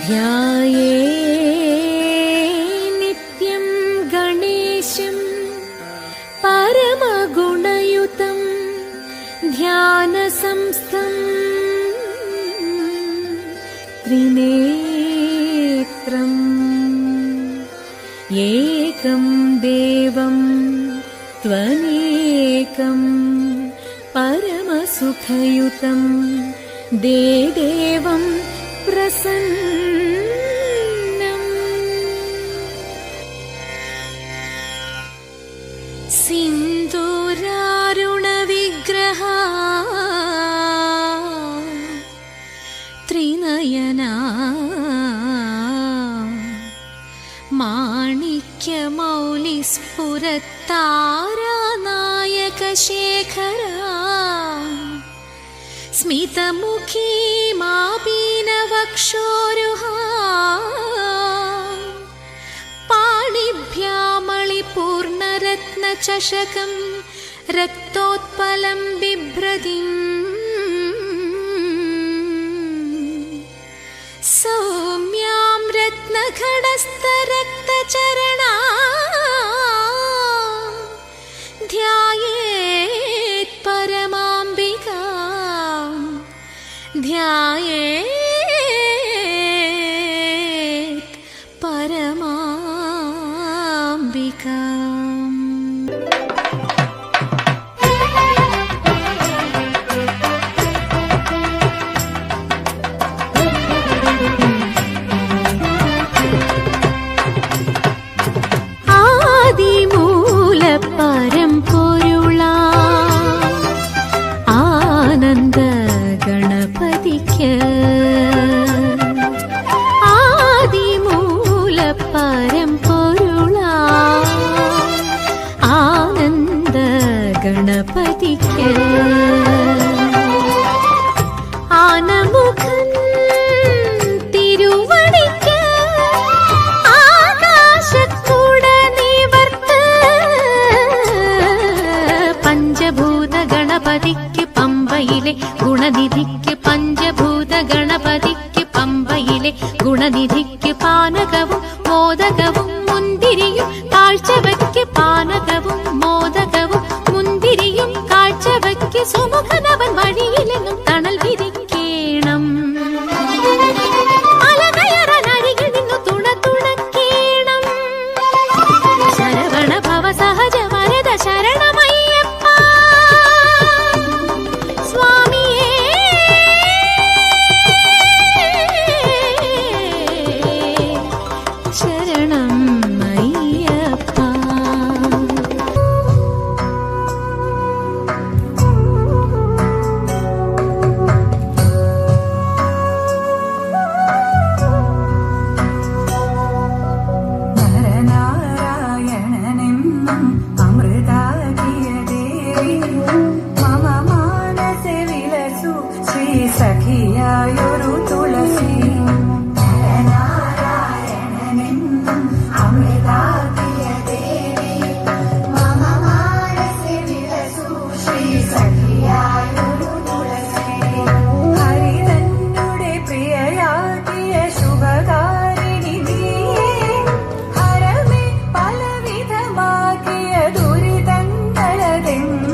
ധ്യായേ നിത്യം ഗണേശം പരമഗുണയുതം ധ്യാനസംസ്ഥം ത്രിനേത്രം ഏകം ദേവം ത്വമേകം പരമസുഖയുതം ദേദേവം പ്രസന്നം. സിന്ദൂരാരുണവിഗ്രഹ ത്രിനയനാ മാണിക്യമൗലിസ്ഫുരത്താരാനായകശേഖരാ സ്മിതമുഖീ മാപീനവക്ഷോരുഹാ പാണിഭ്യാമളിപൂർണരത്നചഷകം രക്തോത്പലം ബിഭ്രതിം സൗമ്യാം രത്നഖടസ്ഥരക്തചരണാ ധ്യായേത് പരമാംബികാ ധ്യായേത് പരമാംബികാ. ഗണപതിക്ക് ആനമുഖൻ തിരുവടിക്ക് ആകാശക്കൂട നിവർത്ത് പഞ്ചഭൂത ഗണപതിക്ക് പമ്പയിലെ ഗുണനിധിക്ക് പഞ്ചഭൂത ഗണപതിക്ക് പമ്പയിലെ ഗുണനിധിക്ക് പാനകവും മോദകവും മുന്തിരിയും കാഴ്ചവയ്ക്ക് പാനകവും മോദകവും മുന്തിരിയും കാഴ്ചവയ്ക്ക് സുമുഖനവൻ വഴിയിലെങ്ങും തണൽ വിരിക്കേണം. അലകയറനരികിൽ നിന്നു തുണക്കേണം. ശരവണ ഭവ സഹജ വരദ ശരണമയ്യപ്പ സ്വാമിയേ. ശരണം അയ്യപ്പ. സഖിയായൊരു തുളസി നാരായണനെന്നും അമൃതാകിയ ദേവി മമ മാനസേ വിലസു ശ്രീ സഖിയായൊരു തുളസി ഹരിതന്നുടെ പ്രിയയാകിയ ശുഭകാരിണി നീയേ ഹരമേ പലവിധമാകിയ ദുരിതങ്ങളതെന്നും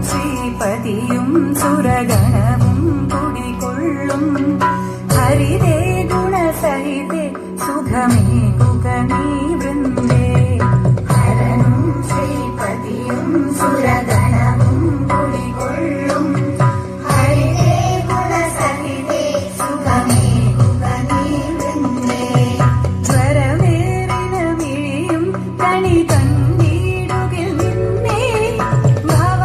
ശ്രീപതിയും സുരഗണവും കുടികൊള്ളും ഹരിതേ ഗുണസഹിതേ സുഖമേകുക നീ വൃന്ദേ. ഹരനും ശ്രീപതിയും സുരഗണവും കുടികൊള്ളും ഹരിതേ ഗുണസഹിതേ സുഖമേകുക നീ വൃന്ദേ. സ്വരമേറിന മിഴിയും കണി കണ്ടിടുകിൽ നിന്നേ ഭവ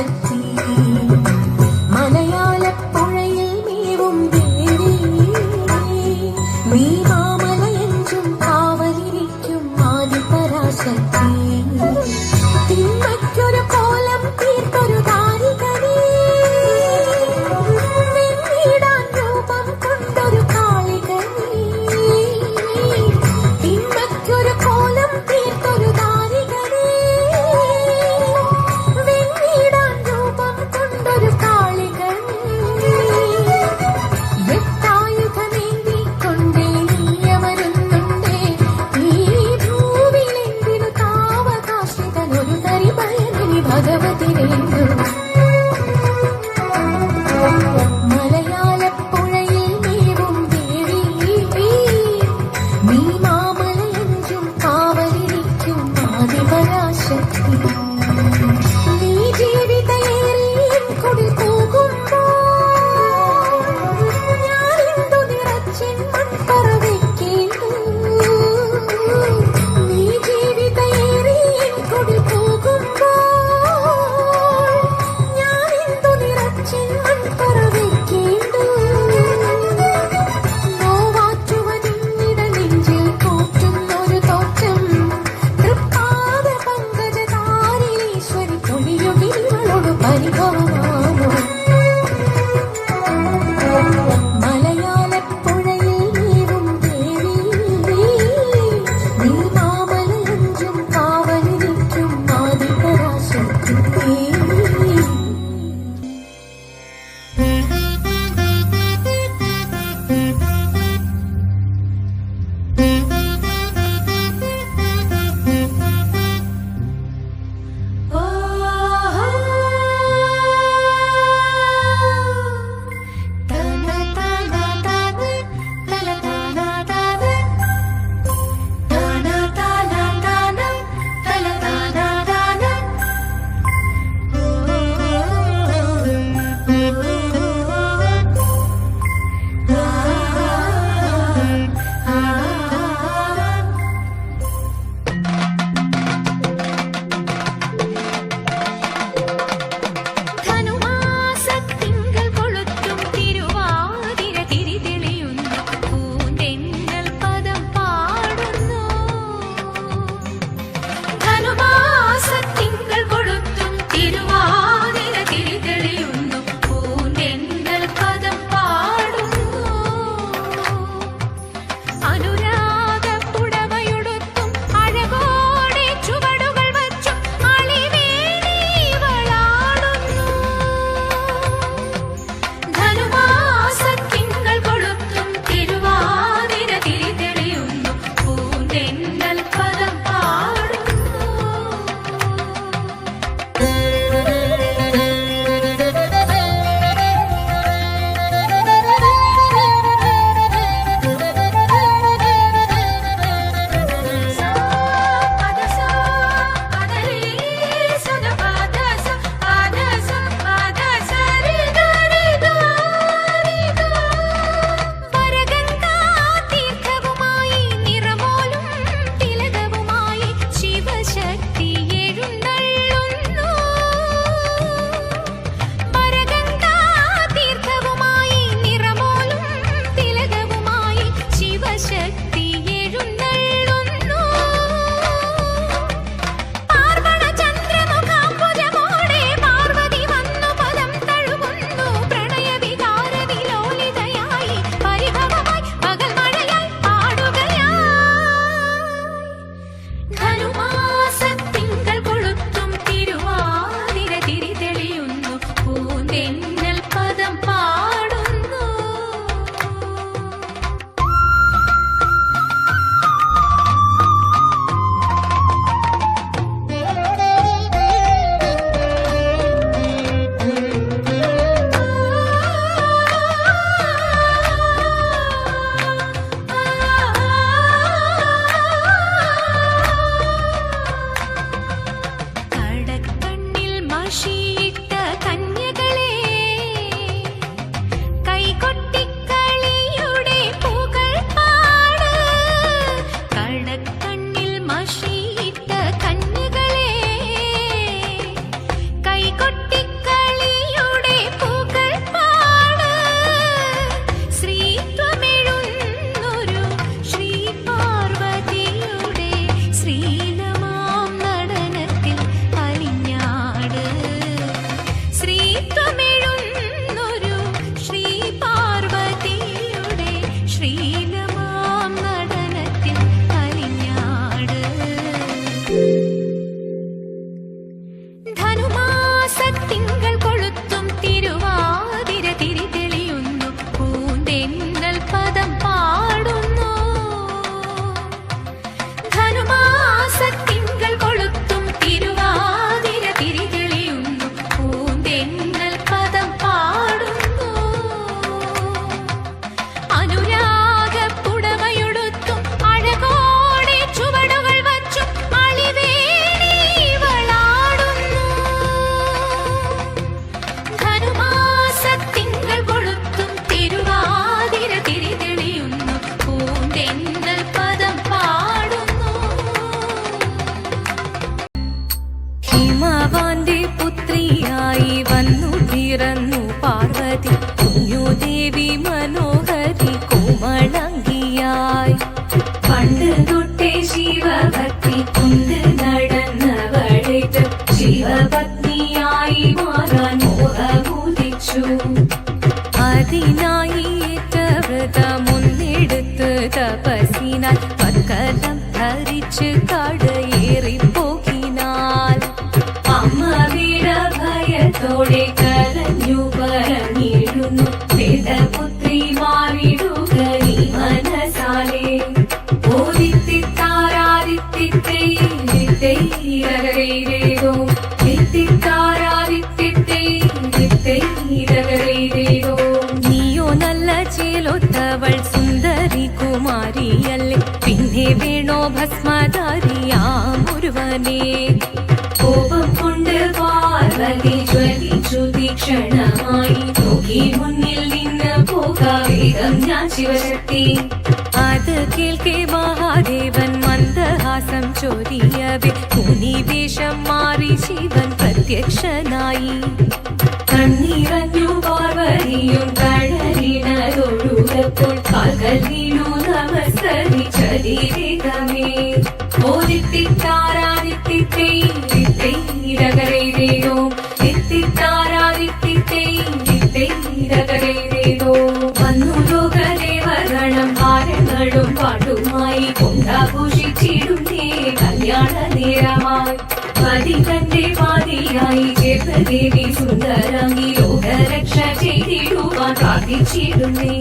പരാശക്തി മലയാളപ്പുഴയിൽ നീവും ദേവി നീ മാമലയെഞ്ചും കാവലിരിക്കും ആദിപരാശക്തി തിന്മയ്ക്കൊരു കോലം തീർത്തൊരു താരികനേ വെണ്ണിടാൻ രൂപം കൊണ്ടൊരു കാളികനേ തിന്മയ്ക്കൊരു കോലം തീർത്തൊരു താരികനേ വെണ്ണിടാൻ രൂപം കൊണ്ടൊരു ശ്രീത്വമെഴുന്നൊരു ശ്രീ പാർവതിയുടെ ശ്രീലമാം നടനത്തിൽ അലിഞ്ഞാട്. ധനുമാസത്തിങ്കൾ കൊളുത്തും തിരുവാതിര തിരി തെളിയുന്നു, പൂന്തെന്നൽ പദം പാടുന്നു. ധനുമാസത്തിങ്കൾ കൊളുത്തും തിരുവാതിര തിരി തെളിയുന്നു, പൂന്തെന്നൽ പദം പാടുന്നു. അനുരാഗപ്പുടവയുടുത്തും അഴകോടെ ചുവടുകൾ വച്ചും അളിവേണി വളാടുന്നു. ധനുമാസത്തിങ്കൾ കൊളുത്തും തിരുവാതിര തിരി തെളിയുന്നു, പൂന്തെന്നൽ പദം പാടുന്നു. ഹിമവാന്റെ പുത്രിയായി വന്നു പിറന്നു പാർവതി, കുഞ്ഞുദേവി മനോഹരി കോമളങ്കിയായി. പണ്ട് തൊട്ടേ ശിവഭക്തി കൊണ്ട് നടന്നവളേറ്റ് ശിവപത്നിയായി മാറാൻ മോഹമുദിച്ചു. അതിനായി ഏറ്റ വ്രതമൊന്നെടുത്ത് തപസ്സിനാൽ പക്കലം ധരിച്ച് കടയേറിപ്പോകിനാൽ. അമ്മ വീര ഭയത്തോടെ കരഞ്ഞു പറഞ്ഞിടുന്നു, വേദപുത്രി മാറിടുക നീ മനസാലെ. നീയോ നല്ല ചേലൊത്തവൾ സുന്ദരി കുമാരിയല്ലേ, പിന്നെ വേണോ ഭസ്മധാരിയാമൊരുവനെ. കോപം കൊണ്ട് പാർവതി ജ്വലിച്ചു തീക്ഷണമായി, നോക്കി മുന്നിൽ നിന്ന് പോകാവേഗം ഞാൻ ശിവശക്തി. അത് കേൾക്കെ മഹാദേവൻ മന്ദഹാസം ചൊരിയവേ, മുനിവേഷം മാറി ശിവൻ പ്രത്യക്ഷനായി. കണ്ണീറഞ്ഞു പാർവതിയും കഴലിനതൊഴുകപ്പോൾ പകൽ വീണു നമസ്കരിച്ചതിരേകമേ. വന്നു ലോകദേവഗണം ഭാരങ്ങളും പാട്ടുമായി കൊണ്ടാഘോഷിച്ചിടുന്നേ കല്യാണ നേരമായി. പതിതന്റെ പാതിയായി ചേർന്ന ദേവി സുന്ദരാംഗി ലോകരക്ഷ ചെയ്തിടുവാൻ പ്രാർത്ഥിച്ചിടുന്നേ.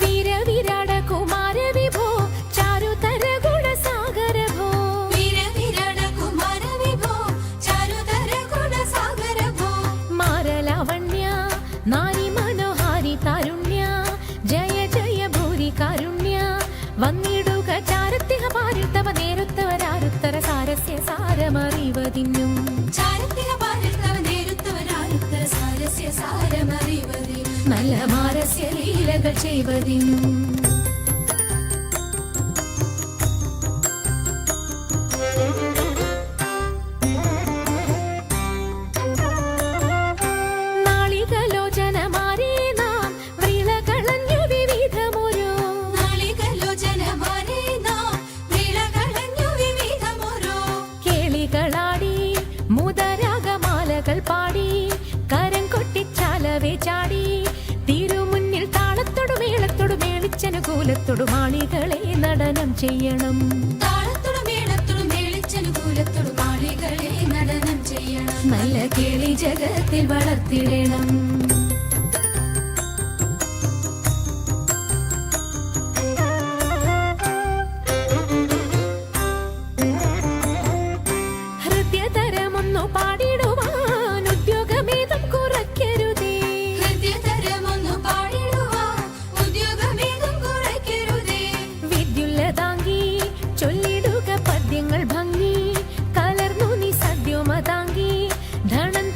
വീരവിരാട കുമാര വിഭോ ചാരുതര ഗുണസാഗര ഭോ. വീരവിരാട കുമാര വിഭോ ചാരുതര ഗുണസാഗര ഭോ. മാരലാവണ്യ നാരി മനോഹാരി കാരുണ്യ, ജയ ജയ ഭൂരി കാരുണ്യ. വന്നിടുക ചാരത്തിഹ പാരിൽ തവ നേരുത്തവരാരുത്തര സാരസ്യ സാരമറിവതിന്നും. ചാരത്തിഹ പാരിൽ തവ നേരുത്തവരാരുത്തര സാരസ്യ സാരമറിവതിനും. നല്ല മാരസ്യ ലീലകൾ ചെയ്വതിനും. നാളികലോചനമാരേ നാം വ്രീളകളഞ്ഞു വിവിധമൊരു. നാളികലോചനമാരേ നാം വീളകളഞ്ഞു വിവിധമൊരു. കേളികളാടി മുദരാഗമാലകൾ പാടി കരം കൊട്ടിച്ചാലവേ ചാടി. തിരുമുന്നിൽ താളത്തോടു മേളത്തോടു മേളിച്ചനുകൂലത്തോടു മാണികളെ നടനം ചെയ്യണം. താളത്തോടു മേളത്തോടു മേളിച്ചനുകൂലത്തോടു മാളികളെ നടനം ചെയ്യണം. നല്ല കേളി ജഗത്തിൽ വളർത്തിടണം. ഹൃദയതരമൊന്നു പാടിടുവാൻ ഉദ്യോഗമേതും കുറയ്ക്കരുതേ. ഹൃദയതരമൊന്നു പാടിടുവാൻ ഉദ്യോഗമേതും കുറയ്ക്കരുതേ. വിദ്യുല്ലതാങ്കി ചൊല്ലിടുക പദ്യങ്ങൾ ഭംഗി, കലർന്നു നീ സദ്യോമതാങ്കി. ധനം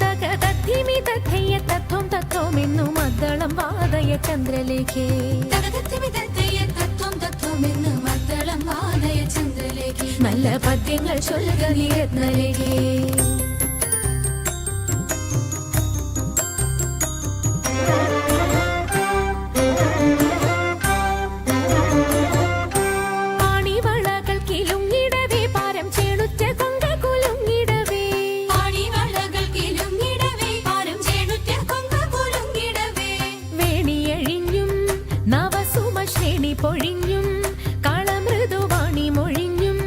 മദ്ദളം വാദയ ചന്ദ്രലേഖേ തകതത്തിമിതത്തയ്യ തത്വം തത്വം എന്ന് മദ്ദളം വാദയ ചന്ദ്രലേഖേ നല്ല പദ്യങ്ങൾ ചൊല്ലുക നീ രത്നലേഖേ പാണിവളകൾ കിലുങ്ങിടവേ പാരം ചേണുറ്റ കൊങ്ക കുലുങ്ങിടവേ പാണിവളകൾ കിലുങ്ങിടവേ പാരം ചേണുറ്റ കൊങ്ക കുലുങ്ങിടവേ വേണിയഴിഞ്ഞും നവസുമശ്രേണി പൊഴിഞ്ഞും കളമൃദുവാണി മൊഴിഞ്ഞും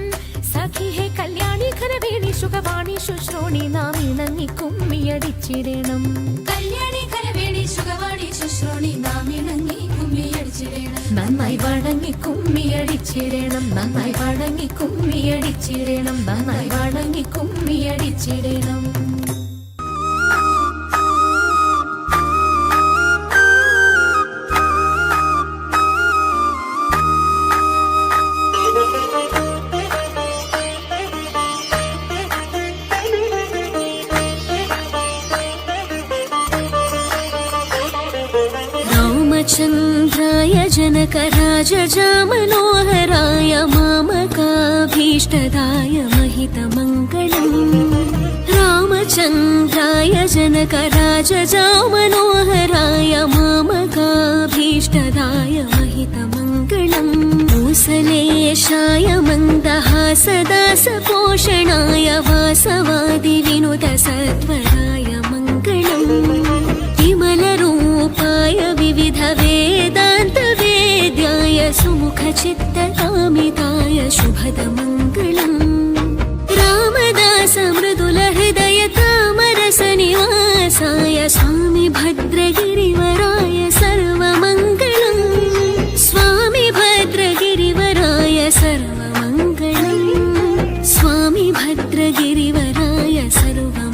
സഖിഹെ കല്യാണി ഘനവേണി സുഖവാണി ശുശ്രോണി നാം ഇണങ്ങി കുമ്മിയടിച്ചിടണം കല്യാണി കരവേണി സുഖവാണി ശുശ്രോണി നാം ഇണങ്ങി കുമ്മിയടിച്ചിടേണം നന്നായി വണങ്ങി കുമ്മിയടിച്ചിടണം നന്നായി വണങ്ങി കുമ്മിയടിച്ചിടണം നന്നായി വണങ്ങി കുമ്മിയടിച്ചിടണം रामचन्द्राय जनकराजजामनोहराय मामकाभीष्टदाय महितमङ्गलम् रामचन्द्राय जनकराजजामनोहराय मामकाभीष्टदाय महितमङ्गलम् मूसलेशाय मन्दहासदासपोषणाय वासवादिविनुतसत्वराय मङ्गलम् विमलरूपाय विविधवेदान्तवेद्याय सुमुखचित्तकामिताय शुभदमङ्गलम् रामदासमृदुलहृदय तामरसनिवासाय स्वामि भद्रगिरिवराय सर्वमङ्गलम् स्वामि भद्रगिरिवराय सर्वमङ्गलम् स्वामि भद्रगिरिवराय सर्वमङ्गलम्